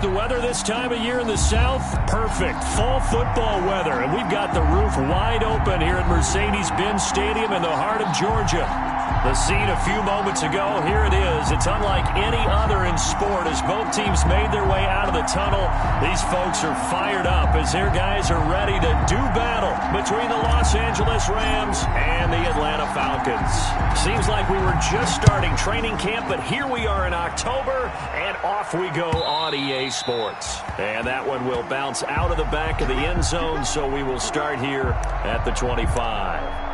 The weather this time of year in the South, perfect. Fall football weather. And we've got the roof wide open here at Mercedes-Benz Stadium in the heart of Georgia. The scene a few moments ago, here it is. It's unlike any other in sport as both teams made their way out of the tunnel. These folks are fired up as their guys are ready to do battle between the Los Angeles Rams and the Atlanta Falcons. Seems like we were just starting training camp, but here we are in October, and off we go on EA Sports. And that one will bounce out of the back of the end zone, so we will start here at the 25.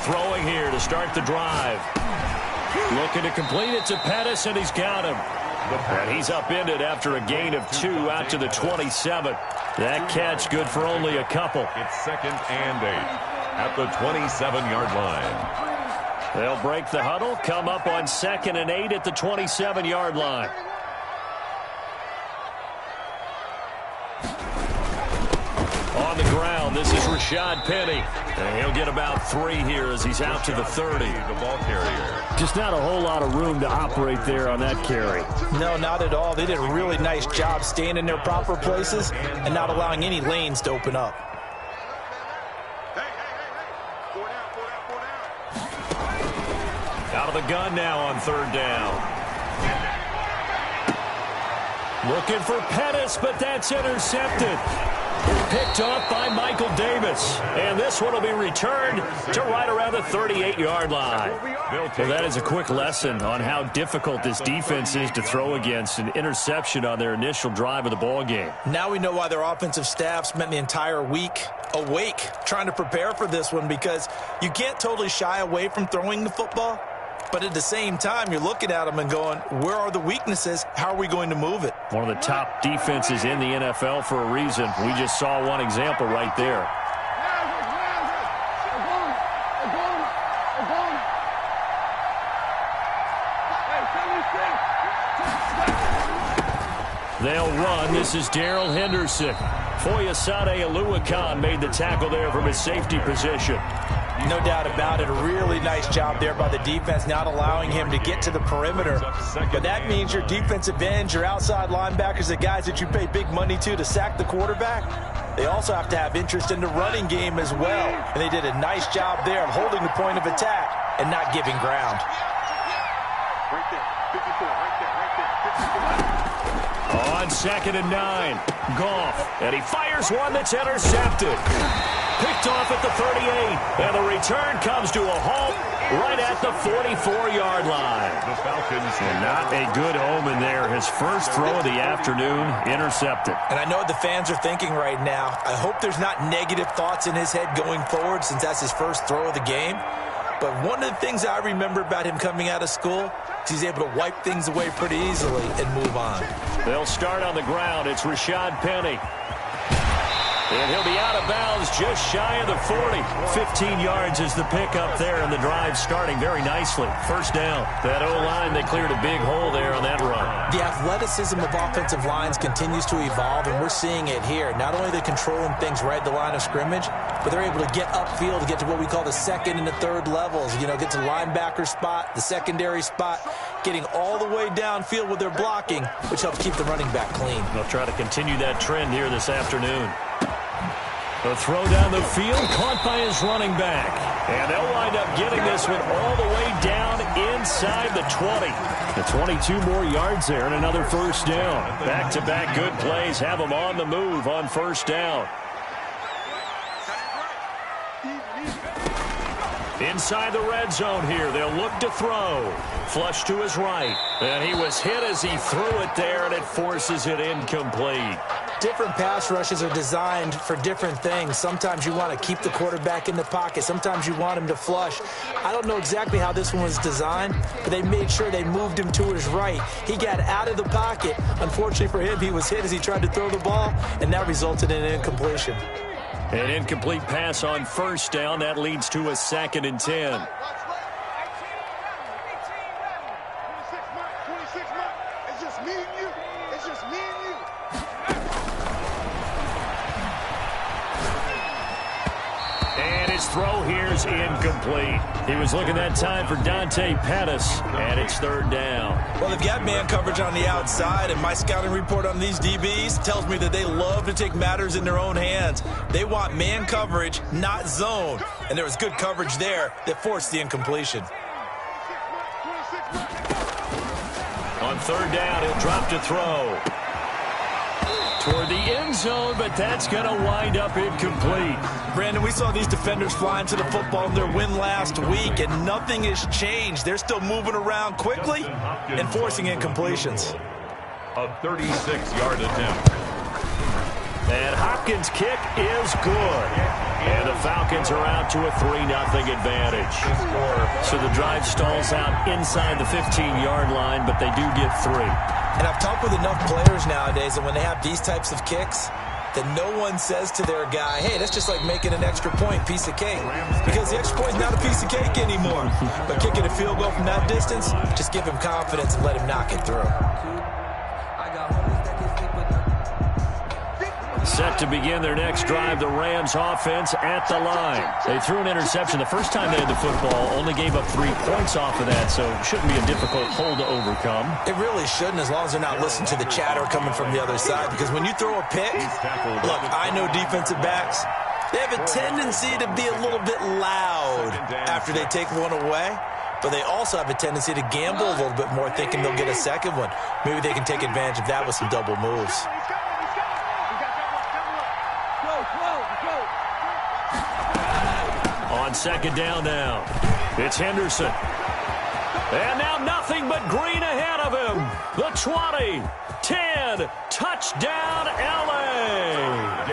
Throwing here to start the drive. Looking to complete it to Pettis, and he's got him. And he's upended after a gain of 2 out to the 27. That catch good for only a couple. It's 2nd and 8 at the 27-yard line. They'll break the huddle, come up on 2nd and 8 at the 27-yard line. On the ground, this is Rashad Penny. And he'll get about 3 here as he's out to the 30. The ball carrier. Just not a whole lot of room to operate there on that carry. No, not at all. They did a really nice job staying in their proper places and not allowing any lanes to open up. Out of the gun now on 3rd down. Looking for Pettis, but that's intercepted. Picked off by Michael Davis. And this one will be returned to right around the 38-yard line. Well, that is a quick lesson on how difficult this defense is to throw against. An interception on their initial drive of the ball game. Now we know why their offensive staff spent the entire week awake trying to prepare for this one, because you can't totally shy away from throwing the football. But at the same time, you're looking at them and going, where are the weaknesses? How are we going to move it? One of the top defenses in the NFL for a reason. We just saw one example right there. They'll run. This is Darrell Henderson. Foyesade Oluwakan made the tackle there from his safety position. No doubt about it. A really nice job there by the defense, not allowing him to get to the perimeter. But that means your defensive ends, your outside linebackers, the guys that you pay big money to sack the quarterback, they also have to have interest in the running game as well. And they did a nice job there of holding the point of attack and not giving ground. Right there, 54, right there, 54. On 2nd and 9, Goff, and he fires one that's intercepted. Picked off at the 38, and the return comes to a halt right at the 44-yard line. The Falcons. And not a good omen there. His first throw of the afternoon, intercepted. And I know what the fans are thinking right now. I hope there's not negative thoughts in his head going forward, since that's his first throw of the game. But one of the things I remember about him coming out of school is he's able to wipe things away pretty easily and move on. They'll start on the ground. It's Rashad Penny. And he'll be out of bounds just shy of the 40. 15 yards is the pickup there, and the drive starting very nicely. First down. That O-line, they cleared a big hole there on that run. The athleticism of offensive lines continues to evolve, and we're seeing it here. Not only are they controlling things right at the line of scrimmage, but they're able to get upfield to get to what we call the 2nd and the 3rd levels. You know, get to the linebacker spot, the secondary spot, getting all the way downfield with their blocking, which helps keep the running back clean. They'll try to continue that trend here this afternoon. The throw down the field, caught by his running back. And they'll wind up getting this one all the way down inside the 20. The 22 more yards there and another first down. Back-to-back good plays have them on the move on first down. Inside the red zone here, they'll look to throw. Flush to his right. And he was hit as he threw it there, and it forces it incomplete. Different pass rushes are designed for different things. Sometimes you want to keep the quarterback in the pocket. Sometimes you want him to flush. I don't know exactly how this one was designed, but they made sure they moved him to his right. He got out of the pocket. Unfortunately for him, he was hit as he tried to throw the ball, and that resulted in an incompletion. An incomplete pass on first down. That leads to a 2nd and 10. And his throw here is incomplete. He was looking that time for Dante Pettis, and it's 3rd down. Well, they've got man coverage on the outside, and my scouting report on these DBs tells me that they love to take matters in their own hands. They want man coverage, not zone. And there was good coverage there that forced the incompletion. On 3rd down, he'll drop to throw. Toward the end zone, but that's going to wind up incomplete. Brandon, we saw these defenders flying to the football in their win last week, and nothing has changed. They're still moving around quickly and forcing incompletions. A 36-yard attempt. And Hopkins' kick is good. And the Falcons are out to a 3-0 advantage. So the drive stalls out inside the 15-yard line, but they do get 3. And I've talked with enough players nowadays that when they have these types of kicks, that no one says to their guy, hey, that's just like making an extra point, piece of cake. Because the extra point is not a piece of cake anymore. But kicking a field goal from that distance, just give him confidence and let him knock it through. Set to begin their next drive, the Rams offense at the line. They threw an interception the first time they had the football, only gave up 3 points off of that, so it shouldn't be a difficult hole to overcome. It really shouldn't, as long as they're not listening to the chatter coming from the other side, because when you throw a pick, look, I know defensive backs, they have a tendency to be a little bit loud after they take one away. But they also have a tendency to gamble a little bit more, thinking they'll get a second one. Maybe they can take advantage of that with some double moves. On 2nd down now, it's Henderson. And now nothing but green ahead of him. The 20, 10, touchdown L.A.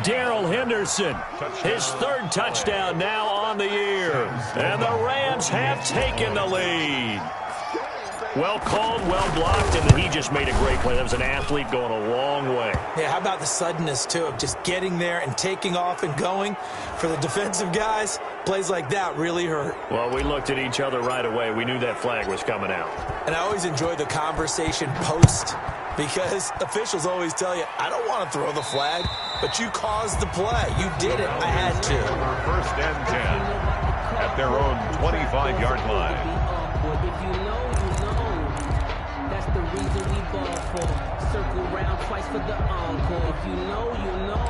Darrell Henderson, his 3rd touchdown now on the year. And the Rams have taken the lead. Well called, well blocked, and he just made a great play. That was an athlete going a long way. Yeah, how about the suddenness, too, of just getting there and taking off and going? For the defensive guys, plays like that really hurt. Well, we looked at each other right away. We knew that flag was coming out. And I always enjoy the conversation post, because officials always tell you, I don't want to throw the flag, but you caused the play. You did it. I had to. 1st and 10 at their own 25-yard line. The reason we ball for. Circle round twice for the encore. If you know, you know.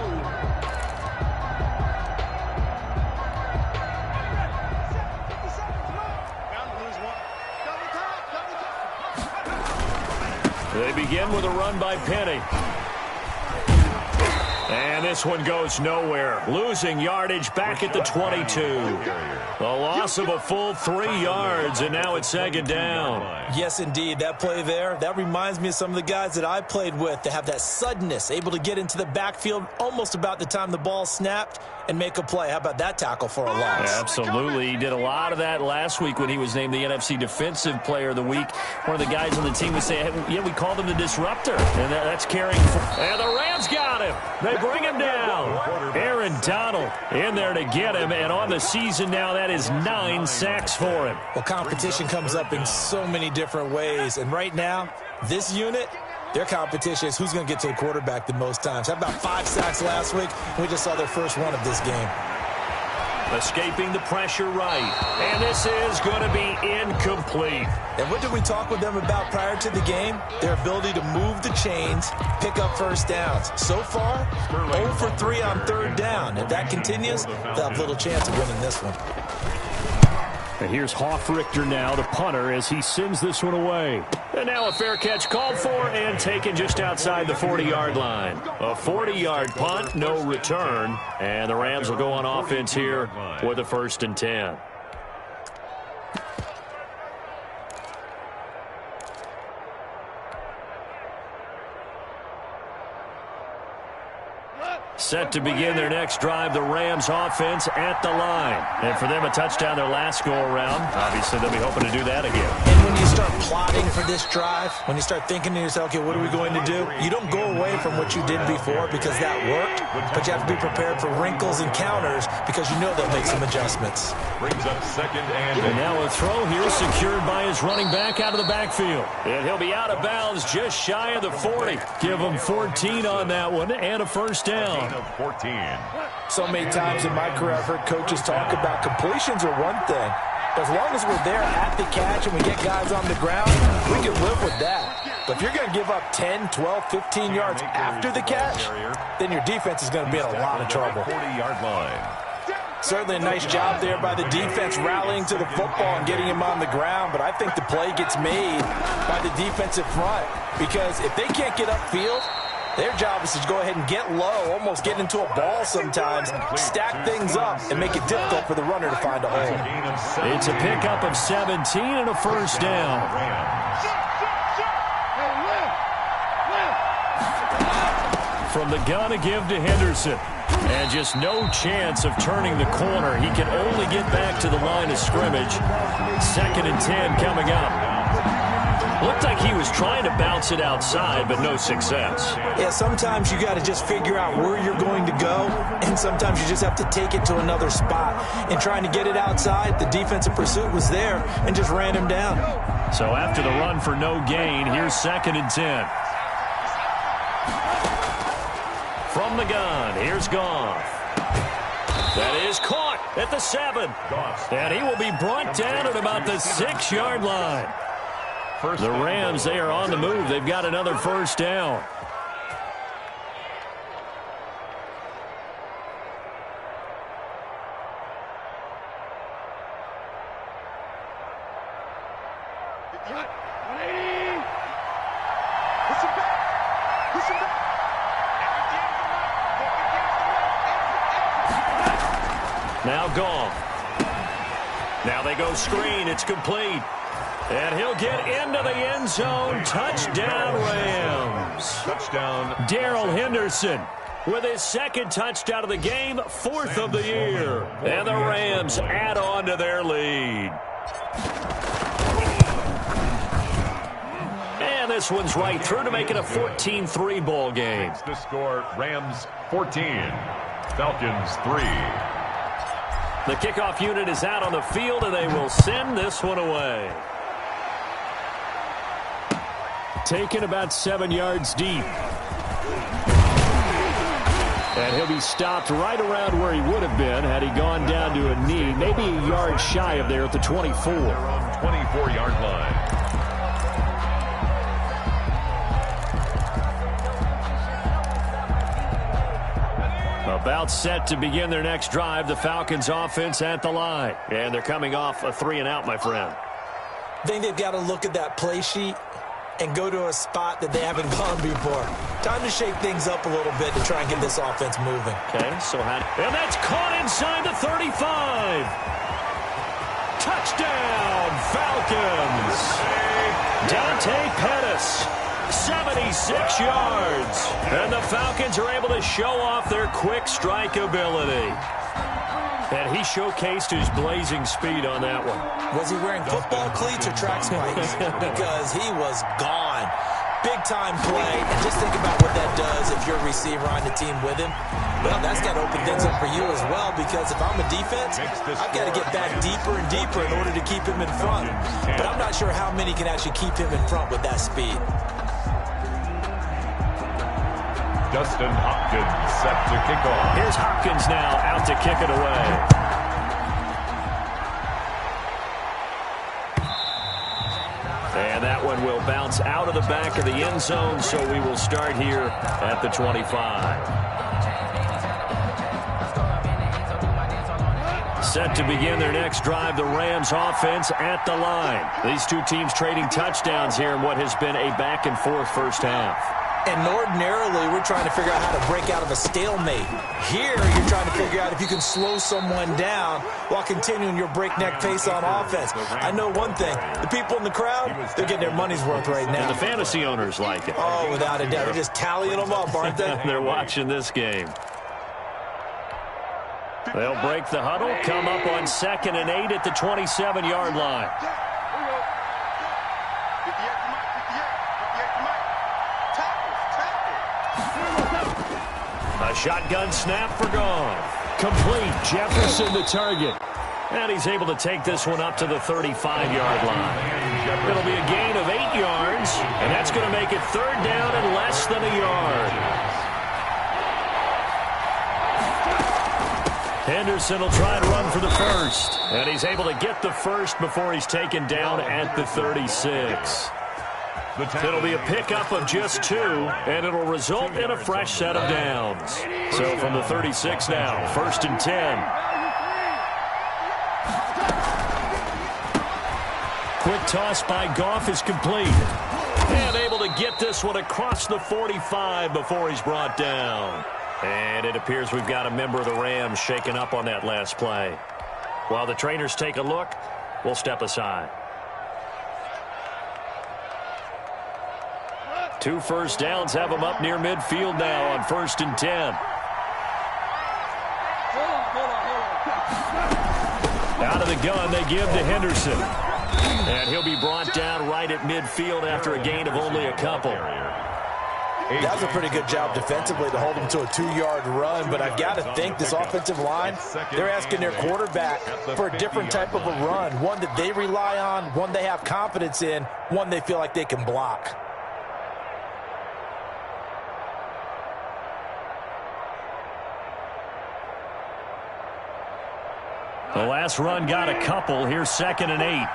They begin with a run by Penny. And this one goes nowhere. Losing yardage back at the 22. The loss of a full 3 yards, and now it's 2nd down. Yes, indeed. That play there, that reminds me of some of the guys that I played with that have that suddenness, able to get into the backfield almost about the time the ball snapped and make a play. How about that tackle for a loss? Absolutely. He did a lot of that last week when he was named the NFC Defensive Player of the Week. One of the guys on the team would say, yeah, we called him the disruptor. And that's carrying. And the Rams got him. They bring him down. Aaron Donald in there to get him. And on the season now, that is 9 sacks for him. Well, competition comes up in so many different ways. And right now, this unit, their competition is who's going to get to the quarterback the most times. How about 5 sacks last week? We just saw their first one of this game. Escaping the pressure right. And this is going to be incomplete. And what did we talk with them about prior to the game? Their ability to move the chains, pick up first downs. So far, 0 for 3 on 3rd down. If that continues, they'll have little chance of winning this one. And here's Hoffrichter now, the punter, as he sends this one away. And now a fair catch called for and taken just outside the 40-yard line. A 40-yard punt, no return. And the Rams will go on offense here with a 1st and 10. Set to begin their next drive, the Rams offense at the line. And for them, a touchdown their last go-around. Obviously, they'll be hoping to do that again. And when you start plotting for this drive, when you start thinking to yourself, okay, what are we going to do? You don't go away from what you did before because that worked, but you have to be prepared for wrinkles and counters because you know they'll make some adjustments. Brings up 2nd and 8. And now a throw here secured by his running back out of the backfield. And he'll be out of bounds just shy of the 40. Give him 14 on that one and a 1st down. Of 14. So many times in my career, I've heard coaches talk about completions are one thing, but as long as we're there at the catch and we get guys on the ground, we can live with that. But if you're going to give up 10, 12, 15 yards after the catch, then your defense is going to be in a lot of trouble. 40-yard line. Certainly a nice job there by the defense rallying to the football and getting him on the ground, but I think the play gets made by the defensive front because if they can't get upfield, their job is to go ahead and get low, almost get into a ball sometimes, stack things up, and make it difficult for the runner to find a hole. It's a pickup of 17 and a 1st down. From the gun to give to Henderson. And just no chance of turning the corner. He can only get back to the line of scrimmage. 2nd and 10 coming up. Looked like he was trying to bounce it outside, but no success. Yeah, sometimes you got to just figure out where you're going to go, and sometimes you just have to take it to another spot. And trying to get it outside, the defensive pursuit was there and just ran him down. So after the run for no gain, here's 2nd and 10. From the gun, here's Goff. That is caught at the 7. And he will be brought down at about the 6-yard line. The Rams, they are on the move. They've got another 1st down. Now Goff. Now they go screen. It's complete. And he'll get into the end zone. Touchdown, Rams. Touchdown. Darrell Henderson with his 2nd touchdown of the game, 4th of the year. And the Rams add on to their lead. And this one's right through to make it a 14-3 ball game. The score, Rams 14, Falcons 3. The kickoff unit is out on the field, and they will send this one away. Taken about 7 yards deep. And he'll be stopped right around where he would have been had he gone down to a knee, maybe a yard shy of there at the 24. They're on 24-yard line. About set to begin their next drive, the Falcons offense at the line. And they're coming off a 3-and-out, my friend. I think they've got to look at that play sheet and go to a spot that they haven't gone before. Time to shake things up a little bit to try and get this offense moving. Okay, so and that's caught inside the 35. Touchdown, Falcons. Dante Pettis, 76 yards. And the Falcons are able to show off their quick strike ability. And he showcased his blazing speed on that one. Was he wearing football cleats or track spikes? Because he was gone. Big-time play. And just think about what that does if you're a receiver on the team with him. Well, that's got to open things up for you as well, because if I'm a defense, I've got to get back deeper and deeper in order to keep him in front. But I'm not sure how many can actually keep him in front with that speed. Dustin Hopkins set to kick off. Here's Hopkins now out to kick it away. And that one will bounce out of the back of the end zone, so we will start here at the 25. Set to begin their next drive, the Rams offense at the line. These two teams trading touchdowns here in what has been a back-and-forth first half. And ordinarily, we're trying to figure out how to break out of a stalemate. Here, you're trying to figure out if you can slow someone down while continuing your breakneck pace on offense. I know one thing. The people in the crowd, they're getting their money's worth right now. And the fantasy owners like it. Oh, without a doubt. They're just tallying them up, aren't they? They're watching this game. They'll break the huddle, come up on 2nd and 8 at the 27-yard line. A shotgun snap for Goff. Complete. Jefferson the target. And he's able to take this one up to the 35-yard line. It'll be a gain of 8 yards, and that's going to make it 3rd down and less than a yard. Henderson will try to run for the first. And he's able to get the first before he's taken down at the 36. It'll be a pickup of just 2, and it'll result in a fresh set of downs. So from the 36 now, 1st and 10. Quick toss by Goff is complete. And able to get this one across the 45 before he's brought down. And it appears we've got a member of the Rams shaken up on that last play. While the trainers take a look, we'll step aside. 2 first downs have them up near midfield now on 1st and 10. Out of the gun, they give to Henderson. And he'll be brought down right at midfield after a gain of only a couple. That was a pretty good job defensively to hold them to a 2-yard run, but I've got to think this offensive line, they're asking their quarterback for a different type of a run, one that they rely on, one they have confidence in, one they feel like they can block. The last run got a couple. Here's 2nd and 8.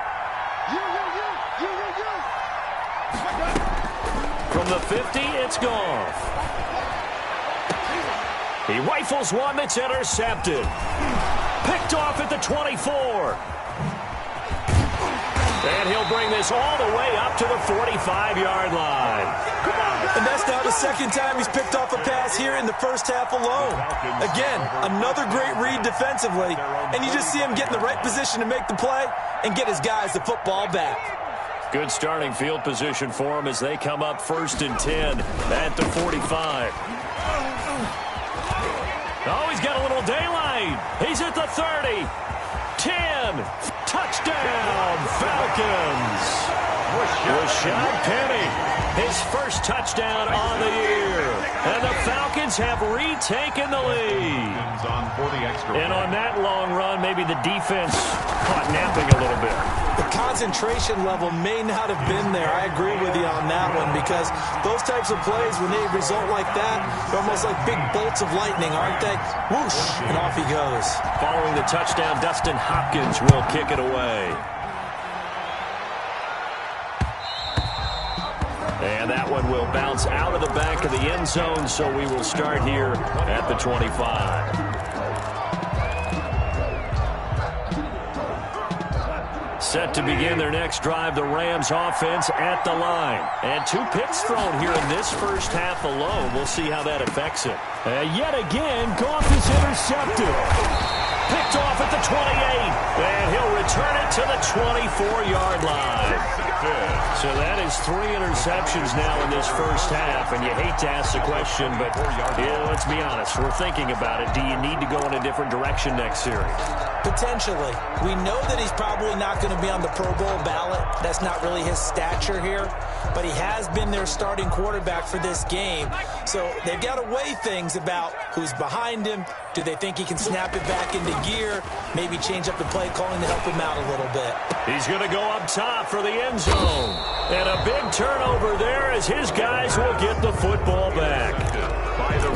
From the 50, it's Goff. He rifles one that's intercepted. Picked off at the 24. And he'll bring this all the way up to the 45-yard line. And that's now the 2nd time he's picked off a pass here in the first half alone. Again, another great read defensively, and you just see him get in the right position to make the play and get his guys the football back. Good starting field position for him as they come up 1st and 10 at the 45. Oh, he's got a little daylight. He's at the 30. 10. Touchdown, Falcons. Rashad Penny, his first touchdown on the year. And the Falcons have retaken the lead. And on that long run, maybe the defense caught napping a little bit. The concentration level may not have been there. I agree with you on that one, because those types of plays, when they result like that, they're almost like big bolts of lightning, aren't they? Whoosh, and off he goes. Following the touchdown, Dustin Hopkins will kick it away. And that one will bounce out of the back of the end zone, so we will start here at the 25. Set to begin their next drive, the Rams offense at the line. And 2 picks thrown here in this first half alone. We'll see how that affects it. Yet again, Goff is intercepted. Picked off at the 28. And he'll return it to the 24-yard line. So that is 3 interceptions now in this first half. And you hate to ask the question, but let's be honest. We're thinking about it. Do you need to go in a different direction next series? Potentially. We know that he's probably not going to be on the Pro Bowl ballot. That's not really his stature here. But he has been their starting quarterback for this game. So they've got to weigh things about who's behind him. Do they think he can snap it back into gear? Maybe change up the play calling to help him out a little bit. He's going to go up top for the end zone. And a big turnover there as his guys will get the football back.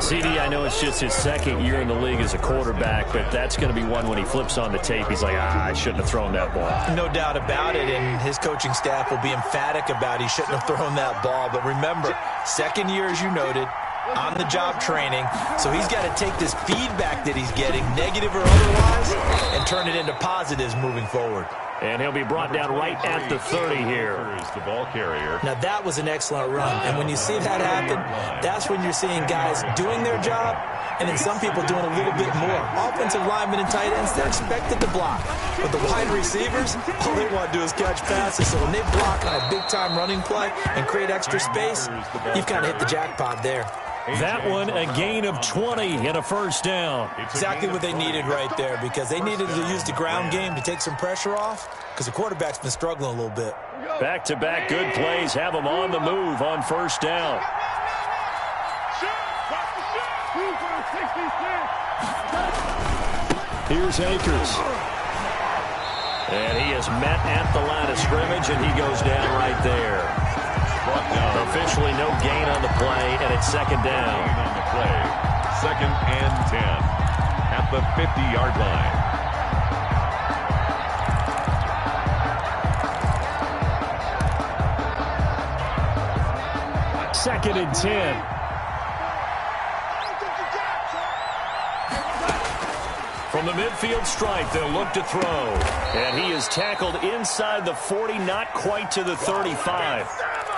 CD, I know it's just his 2nd year in the league as a quarterback, but that's going to be one when he flips on the tape. He's like, I shouldn't have thrown that ball. No doubt about it, and his coaching staff will be emphatic about he shouldn't have thrown that ball. But remember, 2nd year, as you noted, on-the-job training. So he's got to take this feedback that he's getting, negative or otherwise, and turn it into positives moving forward. And he'll be brought down right at the 30 here. The ball carrier. Now, that was an excellent run. And when you see that happen, that's when you're seeing guys doing their job and then some people doing a little bit more. Offensive linemen and tight ends, they're expected to block. But the wide receivers, all they want to do is catch passes. So when they block on a big-time running play and create extra space, you've kind of hit the jackpot there. That one, a gain of 20 and a first down. Exactly what they needed right there, because they needed to use the ground game to take some pressure off, because the quarterback's been struggling a little bit. Back-to-back good plays have them on the move on first down. Here's Akers. And he is met at the line of scrimmage, and he goes down right there. Officially no gain on the play, and it's second down. On the play. 2nd and 10 at the 50-yard line. Second and 10. From the midfield stripe, they'll look to throw. And he is tackled inside the 40, not quite to the 35.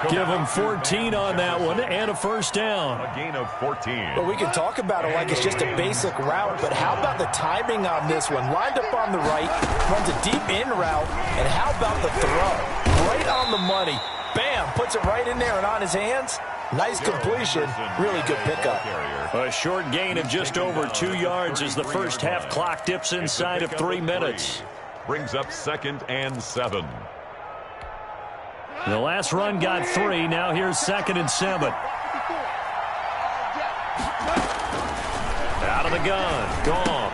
Give him 14 on that one and a first down. A gain of 14. Well, we can talk about it like it's just a basic route, but how about the timing on this one? Lined up on the right, runs a deep in route, and how about the throw? Right on the money. Bam, puts it right in there and on his hands. Nice completion. Really good pickup. A short gain of just over 2 yards as the first half clock dips inside of 3 minutes. Brings up 2nd and 7. The last run got 3. Now here's 2nd and 7. Out of the gun. Goff.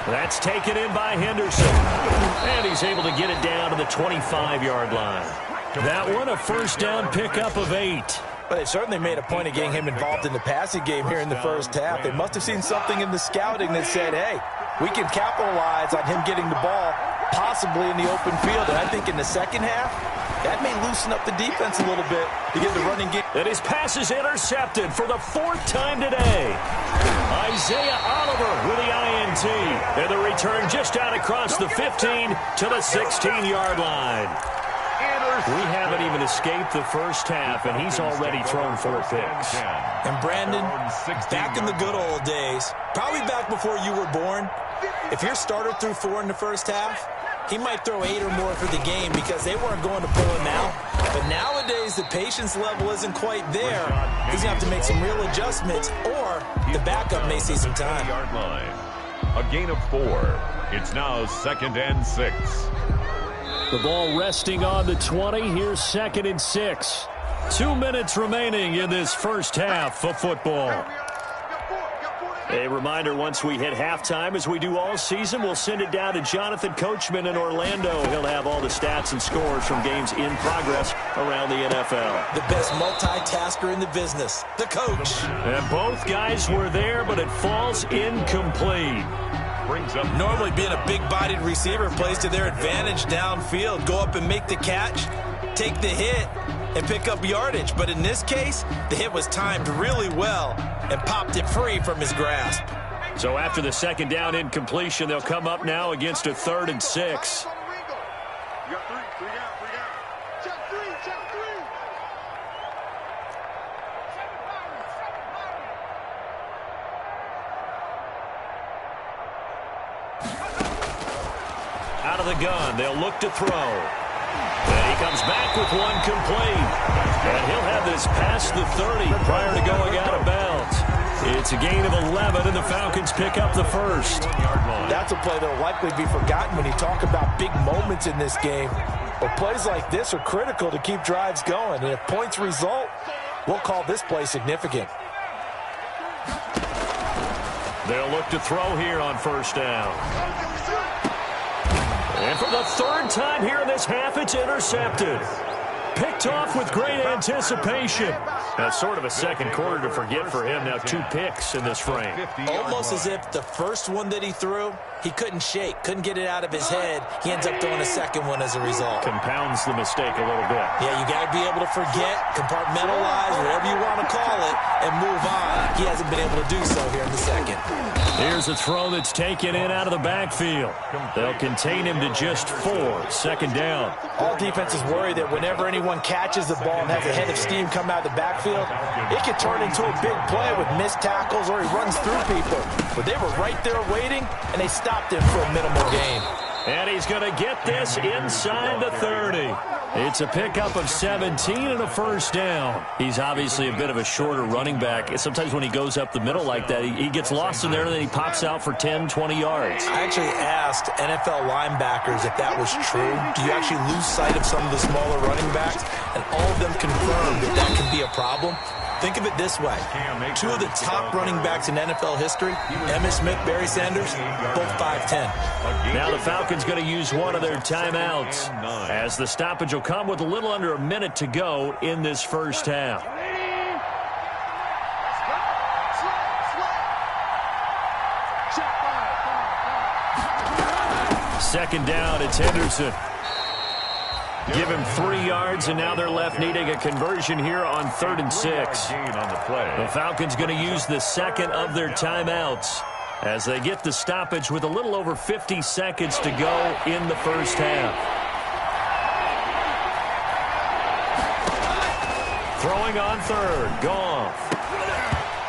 That's taken in by Henderson. And he's able to get it down to the 25-yard line. That one, a first down pickup of 8. But they certainly made a point of getting him involved in the passing game here in the first half. They must have seen something in the scouting that said, hey, we can capitalize on him getting the ball, possibly in the open field. And I think in the second half, that may loosen up the defense a little bit to get the running game. And his pass is intercepted for the 4th time today. Isaiah Oliver with the INT. And the return just out across the 15 to the 16-yard line. We haven't even escaped the first half, and he's already thrown 4 picks. And Brandon, back in the good old days, probably back before you were born, if your starter threw 4 in the first half, he might throw 8 or more for the game because they weren't going to pull him out. But nowadays, the patience level isn't quite there. He's going to have to make some real adjustments, or the backup may see some time. A gain of 4. It's now 2nd and 6. The ball resting on the 20. Here's 2nd and 6. 2 minutes remaining in this first half of football. A reminder, once we hit halftime, as we do all season, we'll send it down to Jonathan Coachman in Orlando. He'll have all the stats and scores from games in progress around the NFL. The best multitasker in the business, the coach. And both guys were there, but it falls incomplete. Normally being a big-bodied receiver plays to their advantage downfield. Go up and make the catch, take the hit, and pick up yardage. But in this case, the hit was timed really well and popped it free from his grasp. So after the second down incompletion, they'll come up now against a 3rd and 6. Out of the gun, they'll look to throw. And he comes back with one complete. And he'll have this past the 30 prior to going out of bounds. It's a gain of 11, and the Falcons pick up the first. That's a play that will likely be forgotten when you talk about big moments in this game. But plays like this are critical to keep drives going. And if points result, we'll call this play significant. They'll look to throw here on first down. And for the 3rd time here in this half, it's intercepted. Picked off with great anticipation. That's sort of a second quarter to forget for him. Now 2 picks in this frame. Almost as if the first one that he threw, he couldn't shake, couldn't get it out of his head. He ends up throwing a second one as a result. Compounds the mistake a little bit. Yeah, you got to be able to forget, compartmentalize, whatever you want to call it, and move on. He hasn't been able to do so here in the second. Here's a throw that's taken in out of the backfield. They'll contain him to just 4. Second down. All defenses worry that whenever anyone catches the ball and has a head of steam come out of the backfield, it can turn into a big play with missed tackles or he runs through people. But they were right there waiting, and they stopped him for a minimal gain. And he's going to get this inside the 30. It's a pickup of 17 and a first down. He's obviously a bit of a shorter running back. Sometimes when he goes up the middle like that, he gets lost in there, and then he pops out for 10, 20 yards. I actually asked NFL linebackers if that was true. Do you actually lose sight of some of the smaller running backs? And all of them confirmed that that can be a problem. Think of it this way. 2 of the top running backs in NFL history, Emmitt Smith, Barry Sanders, both 5'10". Now the Falcons going to use one of their timeouts, as the stoppage will come with a little under a minute to go in this first half. Second down, it's Henderson. Give him 3 yards, and now they're left needing a conversion here on 3rd and 6. The Falcons going to use the second of their timeouts as they get the stoppage with a little over 50 seconds to go in the first half. Throwing on 3rd, Goff.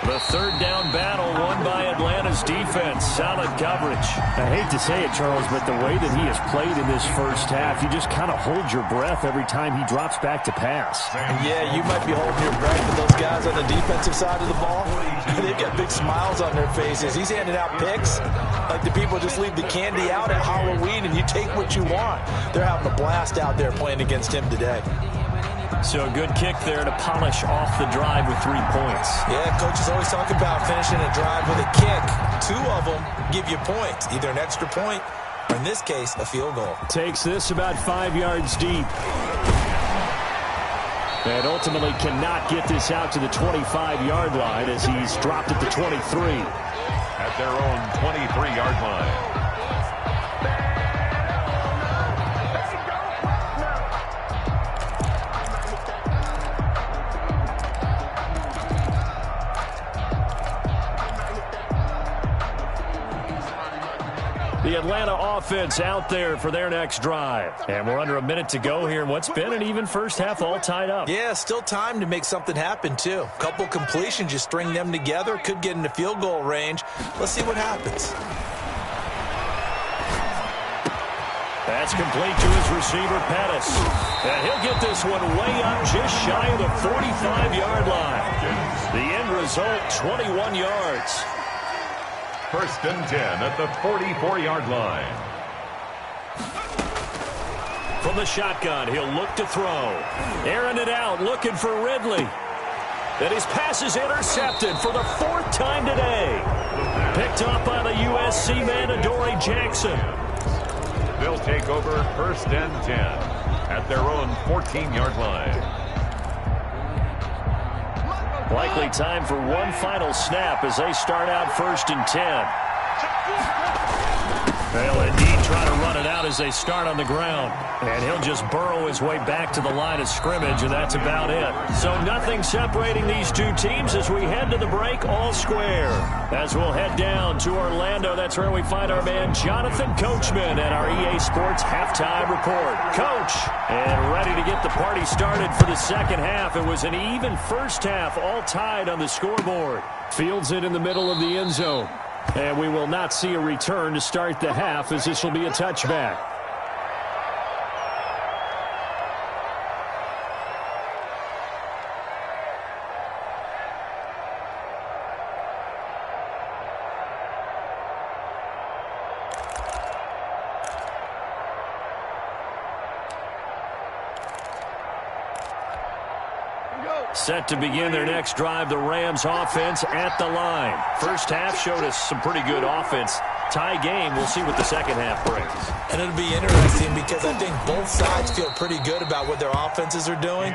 The 3rd down battle won by Atlanta's defense. Solid coverage. I hate to say it, Charles, but the way that he has played in this first half, you just kind of hold your breath every time he drops back to pass. Yeah, you might be holding your breath, but those guys on the defensive side of the ball, they've got big smiles on their faces. He's handing out picks like the people just leave the candy out at Halloween and you take what you want. They're having a blast out there playing against him today. So a good kick there to polish off the drive with 3 points. Yeah, coaches always talk about finishing a drive with a kick. 2 of them give you points, either an extra point or, in this case, a field goal. Takes this about 5 yards deep. And ultimately cannot get this out to the 25-yard line as he's dropped at the 23. At their own 23-yard line. The Atlanta offense out there for their next drive. And we're under a minute to go here in what's been an even first half, all tied up. Yeah, still time to make something happen, too. A couple completions, you string them together, could get into field goal range. Let's see what happens. That's complete to his receiver, Pettis. And he'll get this one way up just shy of the 45-yard line. The end result, 21 yards. 1st and 10 at the 44-yard line. From the shotgun, he'll look to throw. Airing it out, looking for Ridley. And his pass is intercepted for the 4th time today. Picked up by the USC man, Adoree Jackson. They'll take over 1st and 10 at their own 14-yard line. Likely time for one final snap as they start out 1st and 10. They'll indeed try to run it out as they start on the ground. And he'll just burrow his way back to the line of scrimmage, and that's about it. So nothing separating these two teams as we head to the break, all square. As we'll head down to Orlando, that's where we find our man Jonathan Coachman at our EA Sports Halftime Report. Coach, and ready to get the party started for the second half. It was an even first half, all tied on the scoreboard. Fields it in the middle of the end zone. And we will not see a return to start the half, as this will be a touchback. Set to begin their next drive, the Rams offense at the line. First half showed us some pretty good offense. Tie game. We'll see what the second half brings. And it'll be interesting because I think both sides feel pretty good about what their offenses are doing.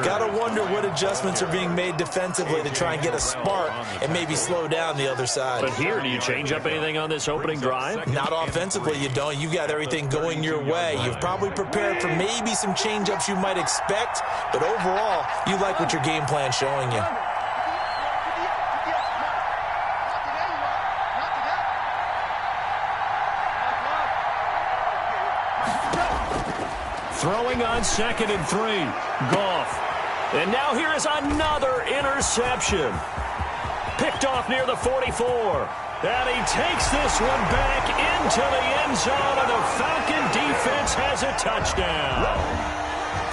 Got to wonder what adjustments are being made defensively to try and get a spark and maybe slow down the other side. But here, do you change up anything on this opening drive? Not offensively, you don't. You've got everything going your way. You've probably prepared for maybe some change-ups you might expect, but overall, you like what your game plan's showing you. Throwing on 2nd and 3. Goff. And now here is another interception. Picked off near the 44. And he takes this one back into the end zone, and the Falcon defense has a touchdown.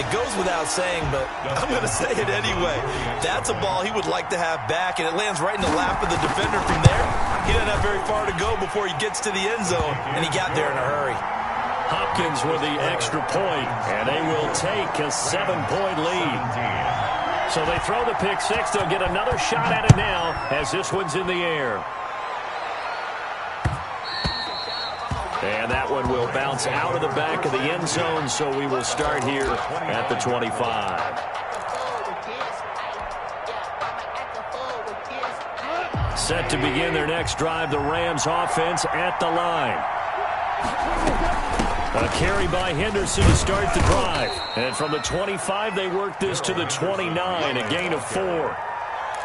It goes without saying, but I'm going to say it anyway. That's a ball he would like to have back, and it lands right in the lap of the defender from there. He doesn't have very far to go before he gets to the end zone, and he got there in a hurry. Hopkins with the extra point, and they will take a 7-point lead. So they throw the pick six. They'll get another shot at it now as this one's in the air. And that one will bounce out of the back of the end zone, so we will start here at the 25. Set to begin their next drive, the Rams offense at the line. A carry by Henderson to start the drive. And from the 25, they work this to the 29, a gain of 4.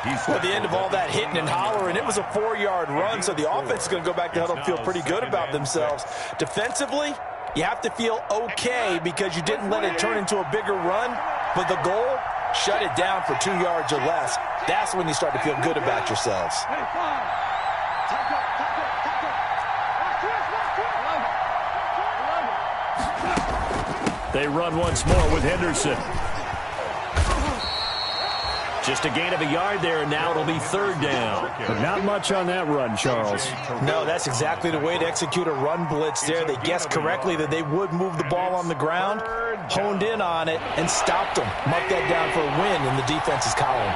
At the end of all that hitting and hollering, it was a 4-yard run, so the offense is going to go back to huddle and feel pretty good about themselves. Defensively, you have to feel okay because you didn't let it turn into a bigger run, but the goal, shut it down for 2 yards or less. That's when you start to feel good about yourselves. They run once more with Henderson. Just a gain of a yard there, and now it'll be 3rd down. But not much on that run, Charles. No, that's exactly the way to execute a run blitz there. They guessed correctly that they would move the ball on the ground, honed in on it, and stopped them. Mark that down for a win in the defense's column.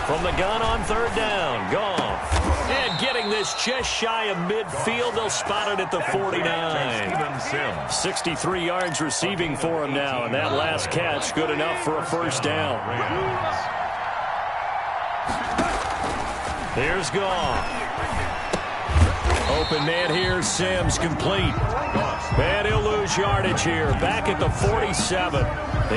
From the gun on 3rd down, Goff. And getting this just shy of midfield, they'll spot it at the 49. 63 yards receiving for him now, and that last catch good enough for a 1st down. Here's Goff. Open man here, Sims complete. And he'll lose yardage here, back at the 47.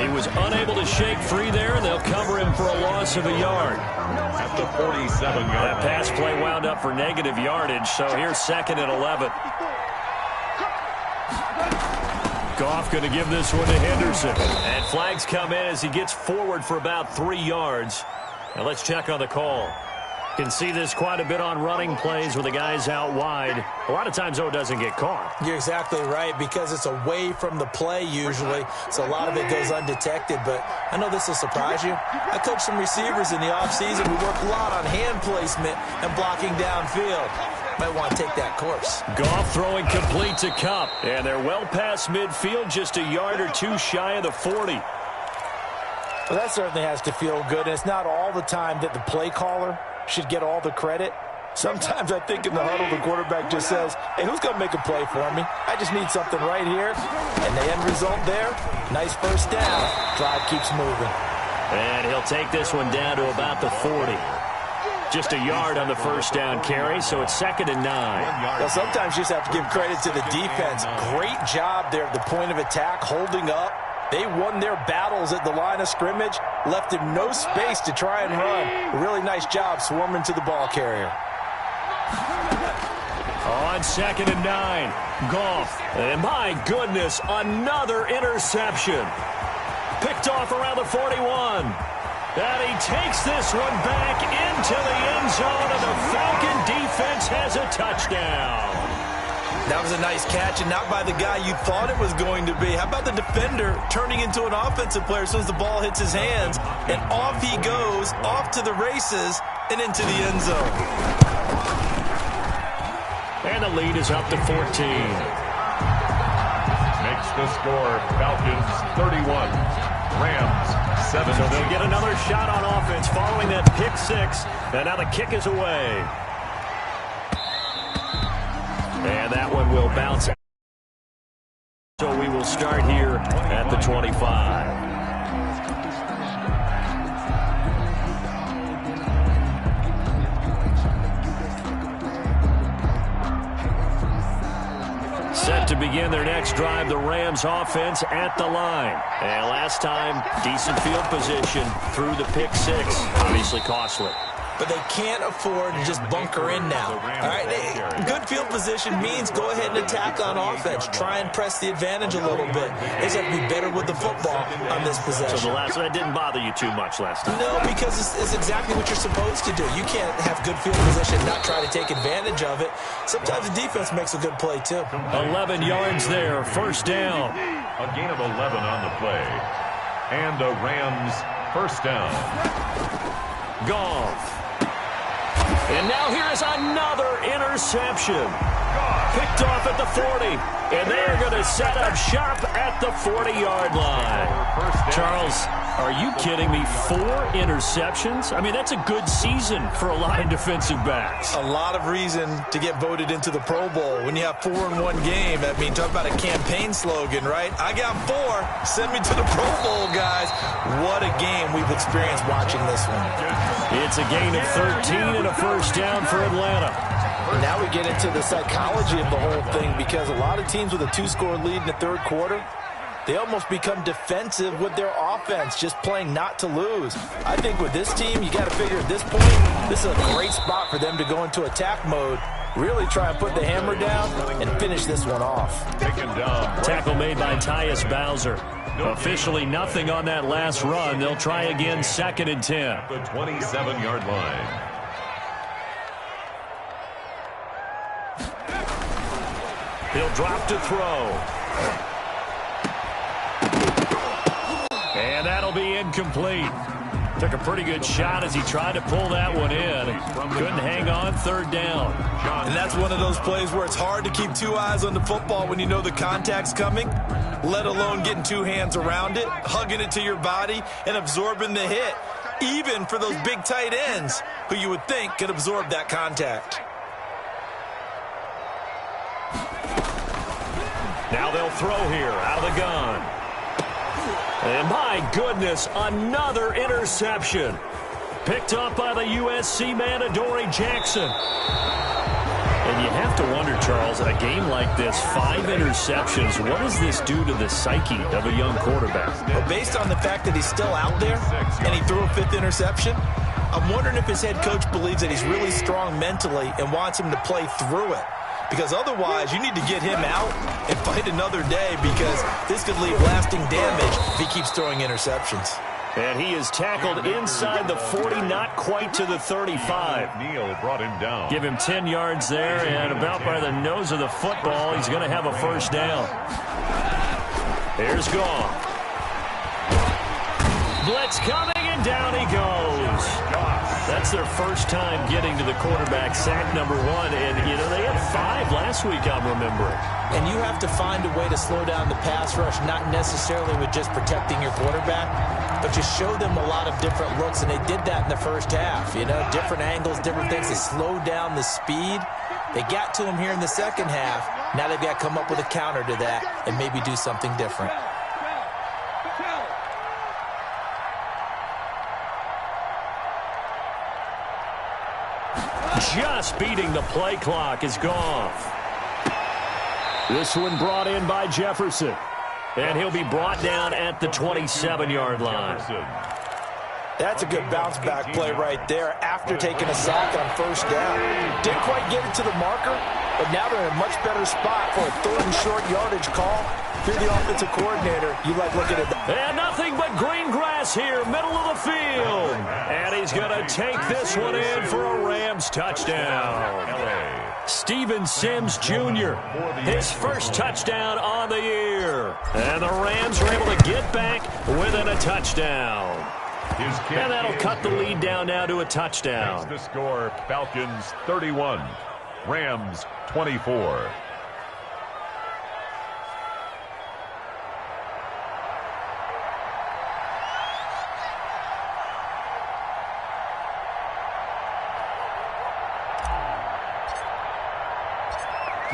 He was unable to shake free there, and they'll cover him for a loss of a yard. At the 47-yard line. That pass play wound up for negative yardage, so here's 2nd and 11. Goff going to give this one to Henderson. And flags come in as he gets forward for about 3 yards. Now let's check on the call. Can see this quite a bit on running plays with the guys out wide. A lot of times, though, it doesn't get caught. You're exactly right, because it's away from the play usually, so a lot of it goes undetected. But I know this will surprise you. I coach some receivers in the offseason. We work a lot on hand placement and blocking downfield. Might want to take that course. Goff throwing complete to Kupp, and they're well past midfield, just a yard or 2 shy of the 40. Well, that certainly has to feel good, and it's not all the time that the play caller should get all the credit. Sometimes I think in the huddle, the quarterback just says, hey, who's going to make a play for me? I just need something right here. And the end result there, nice 1st down. Drive keeps moving. And he'll take this one down to about the 40. Just a yard on the 1st down carry, so it's 2nd and 9. Well, sometimes you just have to give credit to the defense. Great job there at the point of attack, holding up. They won their battles at the line of scrimmage, left him no space to try and run. A really nice job swarming to the ball carrier. On 2nd and 9, Goff. And my goodness, another interception. Picked off around the 41. And he takes this one back into the end zone, and the Falcon defense has a touchdown. That was a nice catch, and not by the guy you thought it was going to be. How about the defender turning into an offensive player as soon as the ball hits his hands, and off he goes, off to the races, and into the end zone. And the lead is up to 14. Makes the score Falcons 31, Rams 17. So they'll get another shot on offense following that pick six, and now the kick is away. And that one will bounce. So we will start here at the 25. Set to begin their next drive, the Rams offense at the line. And last time, decent field position through the pick six. Obviously costly. But they can't afford to just bunker in now. All right, good field position means go ahead and attack on offense. Try and press the advantage a little bit. They just have to be better with the football on this possession. So the last one didn't bother you too much last time? No, because it's exactly what you're supposed to do. You can't have good field position and not try to take advantage of it. Sometimes the defense makes a good play, too. 11 yards there, first down. A gain of 11 on the play. And a Rams first down. Goff. And now here is another interception. Picked off at the 40. And they are going to set up shop at the 40-yard line. Charles, are you kidding me? 4 interceptions? I mean, that's a good season for a lot of defensive backs. A lot of reason to get voted into the Pro Bowl. When you have 4 in one game, I mean, talk about a campaign slogan, right? I got 4. Send me to the Pro Bowl, guys. What a game we've experienced watching this one. It's a gain of 13 and a first down for Atlanta. Now we get into the psychology of the whole thing, because a lot of teams with a 2-score lead in the third quarter, they almost become defensive with their offense, just playing not to lose. I think with this team, you got to figure at this point, this is a great spot for them to go into attack mode, really try and put the hammer down and finish this one off. Tackle made by Tyus Bowser. Officially nothing on that last run. They'll try again, 2nd and 10. The 27-yard line. He'll drop to throw. And that'll be incomplete. Took a pretty good shot as he tried to pull that one in. Couldn't hang on, 3rd down. And that's one of those plays where it's hard to keep 2 eyes on the football when you know the contact's coming, let alone getting 2 hands around it, hugging it to your body, and absorbing the hit, even for those big tight ends who you would think could absorb that contact. Now they'll throw here out of the gun. And my goodness, another interception. Picked up by the USC man, Adoree Jackson. And you have to wonder, Charles, a game like this, 5 interceptions, what does this do to the psyche of a young quarterback? Well, based on the fact that he's still out there and he threw a 5th interception, I'm wondering if his head coach believes that he's really strong mentally and wants him to play through it. Because otherwise, you need to get him out and fight another day, because this could leave lasting damage if he keeps throwing interceptions. And he is tackled inside the 40, not quite to the 35. Neal brought him down. Give him 10 yards there, and about by the nose of the football, he's going to have a first down. Here's Goff. Blitz coming, and down he goes. That's their first time getting to the quarterback, sack number 1. And, you know, they had 5 last week, I'm remembering. And you have to find a way to slow down the pass rush, not necessarily with just protecting your quarterback, but just show them a lot of different looks. And they did that in the first half, you know, different angles, different things. They slowed down the speed. They got to him here in the second half. Now they've got to come up with a counter to that and maybe do something different. Just beating the play clock is Goff. This one brought in by Jefferson. And he'll be brought down at the 27-yard line. That's a good bounce-back play right there after taking a sack on first down. Didn't quite get it to the marker, but now they're in a much better spot for a 3rd and short yardage call. If you're the offensive coordinator, you like looking at that. And nothing but green grass here, middle of the field. And he's going to take this one in for a Rams touchdown. Steven Sims Jr., his first touchdown on the year. And the Rams are able to get back within a touchdown. And that'll cut the lead down now to a touchdown. The score, Falcons 31, Rams 24.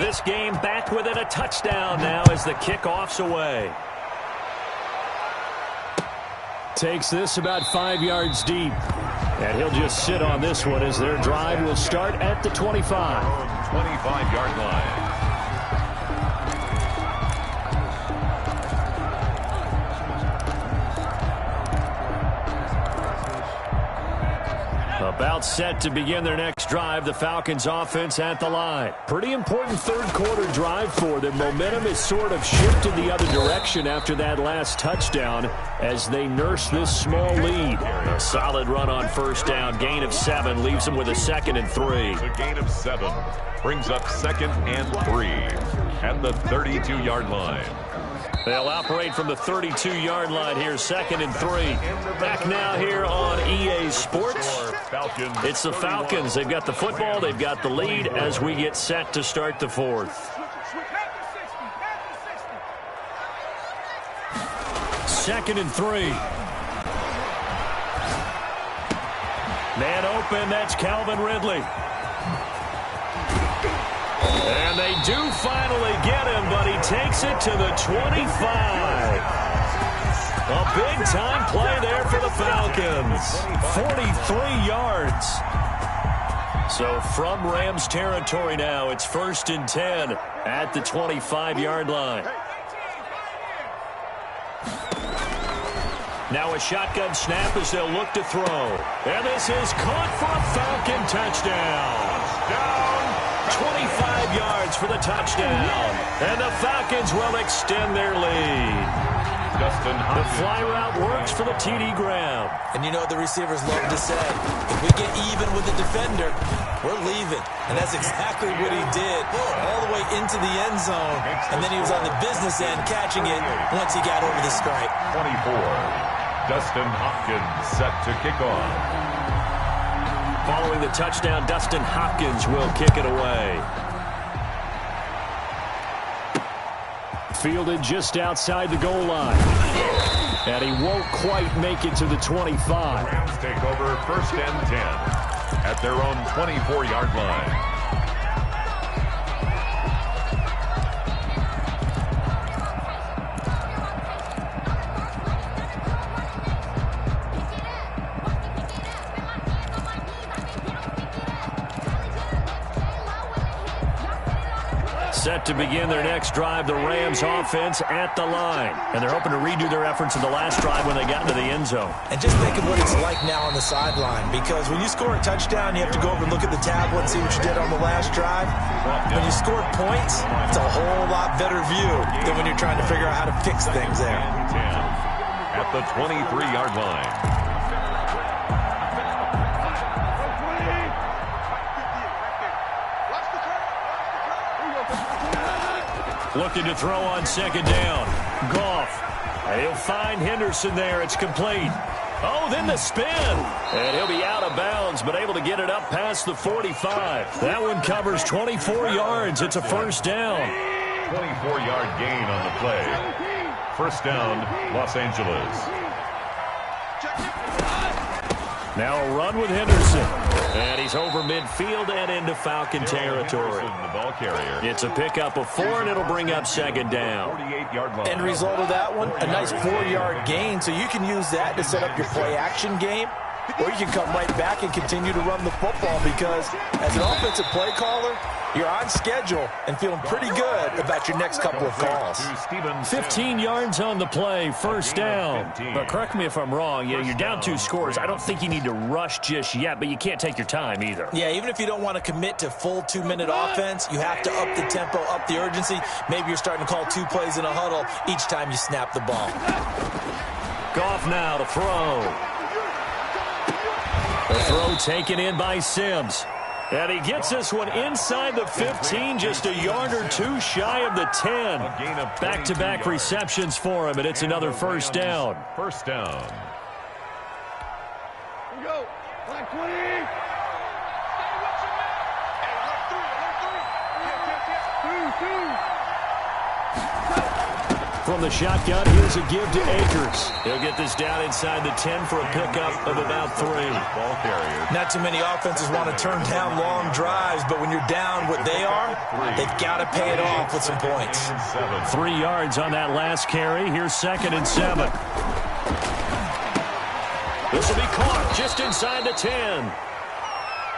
This game back within a touchdown now as the kickoff's away. Takes this about 5 yards deep. And he'll just sit on this one as their drive will start at the 25. 25-yard line. About set to begin their next drive, the Falcons offense at the line. Pretty important third quarter drive for them. Momentum is sort of shifted the other direction after that last touchdown as they nurse this small lead. A solid run on first down. Gain of 7 leaves them with a 2nd and 3. The gain of 7 brings up 2nd and 3 at the 32-yard line. They'll operate from the 32-yard line here, 2nd and 3. Back now here on EA Sports. It's the Falcons. They've got the football. They've got the lead as we get set to start the 4th. 2nd and 3. Man open. That's Calvin Ridley. And they do finally get him, but he takes it to the 25. A big-time play there for the Falcons. 43 yards. So from Rams territory now, it's 1st and 10 at the 25-yard line. Now a shotgun snap as they'll look to throw. And this is caught for a Falcon touchdown. Down. 25 yards for the touchdown. And the Falcons will extend their lead. The fly route works for the TD Graham. And you know the receivers love to say, if we get even with the defender, we're leaving. And that's exactly what he did, all the way into the end zone. And then he was on the business end catching it once he got over the stripe. 24. Dustin Hopkins set to kick off. Following the touchdown, Dustin Hopkins will kick it away. Fielded just outside the goal line. And he won't quite make it to the 25. Rams take over 1st and 10 at their own 24-yard line. Set to begin their next drive, the Rams offense at the line. And they're hoping to redo their efforts in the last drive when they got into the end zone. And just think of what it's like now on the sideline, because when you score a touchdown, you have to go over and look at the tablet and see what you did on the last drive. When you scored points, it's a whole lot better view than when you're trying to figure out how to fix things there. At the 23-yard line. Looking to throw on 2nd down. Goff. And he'll find Henderson there. It's complete. Oh, then the spin. And he'll be out of bounds, but able to get it up past the 45. That one covers 24 yards. It's a 1st down. 24-yard gain on the play. 1st down, Los Angeles. Now a run with Henderson. And he's over midfield and into Falcon territory. The ball carrier. It's a pickup of 4, and it'll bring up 2nd down. 48-yard line. End result of that one, a nice 4-yard gain, so you can use that to set up your play-action game, or you can come right back and continue to run the football, because as an offensive play caller, you're on schedule and feeling pretty good about your next couple of calls. 15 yards on the play, 1st down. But correct me if I'm wrong, you're down 2 scores. I don't think you need to rush just yet, but you can't take your time either. Yeah, even if you don't want to commit to full 2-minute offense, you have to up the tempo, up the urgency. Maybe you're starting to call 2 plays in a huddle each time you snap the ball. Goff now to throw. The throw taken in by Sims. And he gets this one inside the 15, just a yard or 2 shy of the 10. Back-to-back receptions for him, and it's another 1st down. 1st down. Here we go. Black 20. From the shotgun, here's a give to Akers. He'll get this down inside the 10 for a pickup of about 3. Ball carrier. Not too many offenses want to turn down long drives, but when you're down what they are, they've got to pay it off with some points. 3 yards on that last carry. Here's 2nd and 7. This will be caught just inside the 10.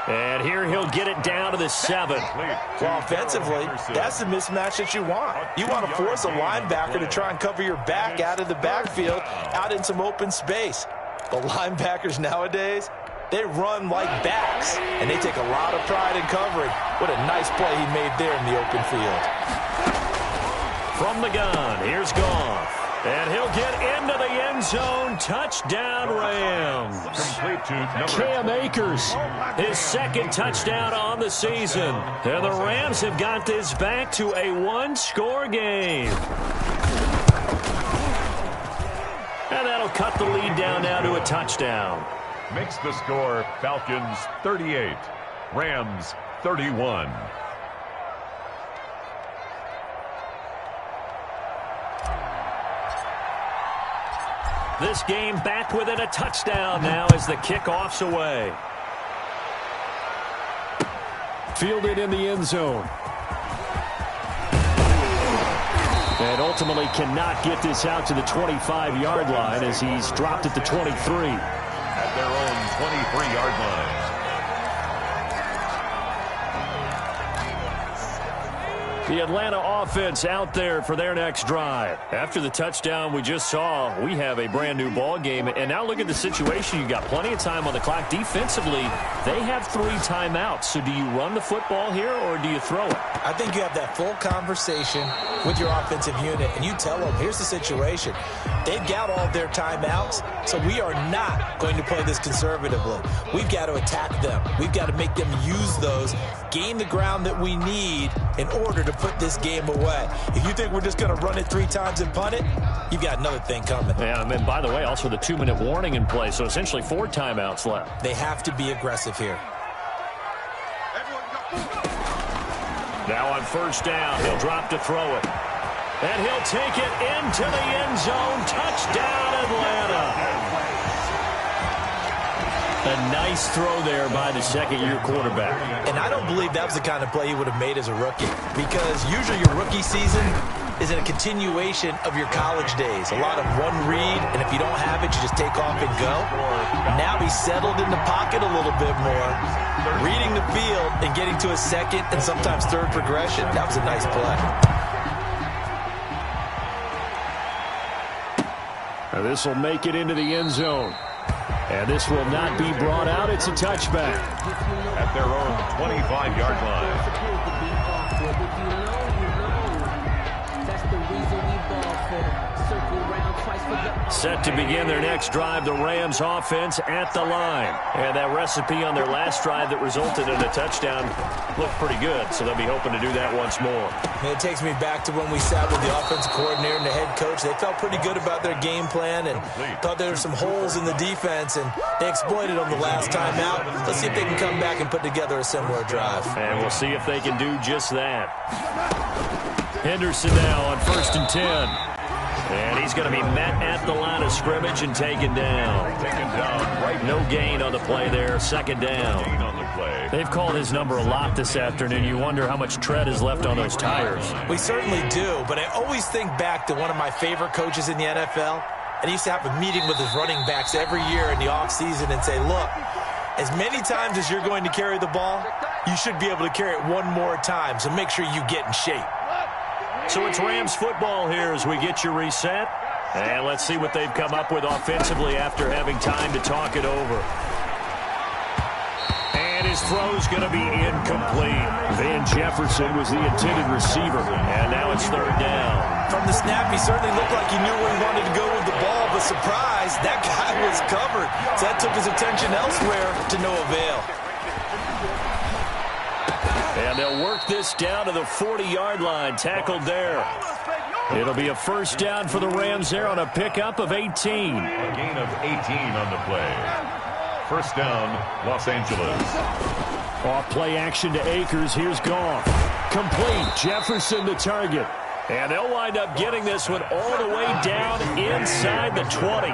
And here he'll get it down to the 7. Well, offensively, that's the mismatch that you want. You want to force a linebacker to try and cover your back out of the backfield, out in some open space. The linebackers nowadays, they run like backs, and they take a lot of pride in covering. What a nice play he made there in the open field. From the gun, here's Goff. And he'll get into the end zone. Touchdown, Rams. Complete to number Cam Akers, his 2nd touchdown on the season. And the Rams have got this back to a 1-score game. And that'll cut the lead down now to a touchdown. makes the score Falcons 38, Rams 31. This game back within a touchdown now as the kickoff's away. Fielded in the end zone. And ultimately cannot get this out to the 25-yard line as he's dropped at the 23. At their own 23-yard line. The Atlanta offense out there for their next drive. After the touchdown we just saw, we have a brand new ball game. And now look at the situation. You got plenty of time on the clock. Defensively, they have 3 timeouts. So do you run the football here or do you throw it? I think you have that full conversation with your offensive unit, and you tell them, here's the situation. They've got all their timeouts, so we are not going to play this conservatively. We've got to attack them. We've got to make them use those, gain the ground that we need in order to put this game away. If you think we're just going to run it 3 times and punt it, you've got another thing coming. Yeah, and then, by the way, also the 2-minute warning in play, so essentially 4 timeouts left. They have to be aggressive here. Now on first down, he'll drop to throw it. And he'll take it into the end zone. Touchdown, Atlanta. A nice throw there by the second-year quarterback. And I don't believe that was the kind of play he would have made as a rookie, because usually your rookie season is in a continuation of your college days. A lot of one read, and if you don't have it, you just take off and go. Now he's settled in the pocket a little bit more, reading the field and getting to a second and sometimes third progression. That was a nice play. Now this will make it into the end zone. And this will not be brought out. It's a touchback. At their own 25-yard line. Set to begin their next drive, the Rams offense at the line. And that recipe on their last drive that resulted in a touchdown looked pretty good, so they'll be hoping to do that once more. And it takes me back to when we sat with the offensive coordinator and the head coach. They felt pretty good about their game plan and thought there were some holes in the defense, and they exploited them the last time out. Let's see if they can come back and put together a similar drive. And we'll see if they can do just that. Henderson now on 1st and 10. And he's going to be met at the line of scrimmage and taken down. No gain on the play there. 2nd down. They've called his number a lot this afternoon. You wonder how much tread is left on those tires. We certainly do, but I always think back to one of my favorite coaches in the NFL. And he used to have a meeting with his running backs every year in the offseason and say, look, as many times as you're going to carry the ball, you should be able to carry it one more time, so make sure you get in shape. So it's Rams football here as we get you reset. And let's see what they've come up with offensively after having time to talk it over. And his throw's going to be incomplete. Van Jefferson was the intended receiver. And now it's 3rd down. From the snap, he certainly looked like he knew where he wanted to go with the ball, but surprise, that guy was covered. So that took his attention elsewhere to no avail. And they'll work this down to the 40-yard line, tackled there. It'll be a 1st down for the Rams there on a pickup of 18. A gain of 18 on the play. 1st down, Los Angeles. Off play action to Akers. Here's Goff. Complete. Jefferson the target. And they'll wind up getting this one all the way down inside the 20.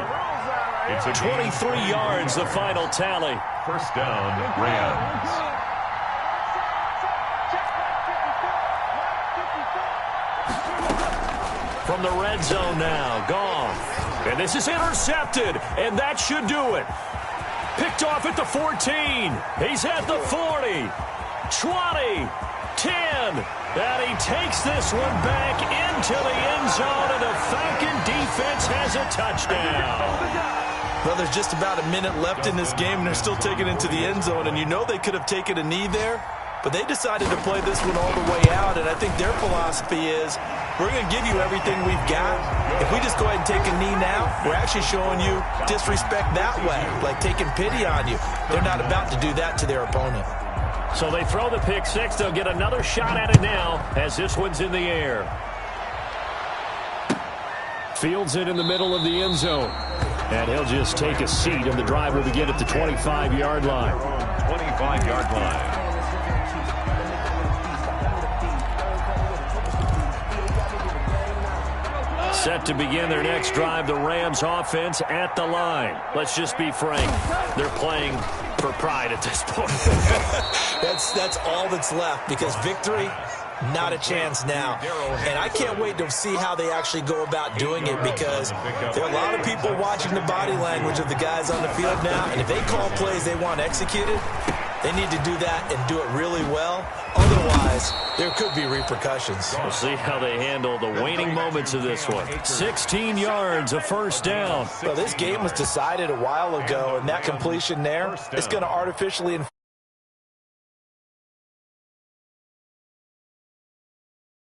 It's a 23 yards, the final tally. First down, Rams. From the red zone now, gone. And this is intercepted, and that should do it. Picked off at the 14. He's at the 40, 20, 10. And he takes this one back into the end zone, and the Falcon defense has a touchdown. Well, there's just about a minute left in this game, and they're still taking it into the end zone. And you know they could have taken a knee there, but they decided to play this one all the way out. And I think their philosophy is, we're going to give you everything we've got. If we just go ahead and take a knee now, we're actually showing you disrespect that way, like taking pity on you. They're not about to do that to their opponent. So they throw the pick six. They'll get another shot at it now as this one's in the air. Fields it in the middle of the end zone. And he'll just take a seat, and the drive will begin at the 25-yard line. 25-yard line. Set to begin their next drive, the Rams offense at the line. Let's just be frank. They're playing for pride at this point. That's all that's left, because victory, not a chance now. And I can't wait to see how they actually go about doing it, because there are a lot of people watching the body language of the guys on the field now, and if they call plays they want executed, they need to do that and do it really well. Otherwise, there could be repercussions. We'll see how they handle the waning moments of this one. 16 yards, a first down. Well, this game was decided a while ago, and that completion there is going to artificially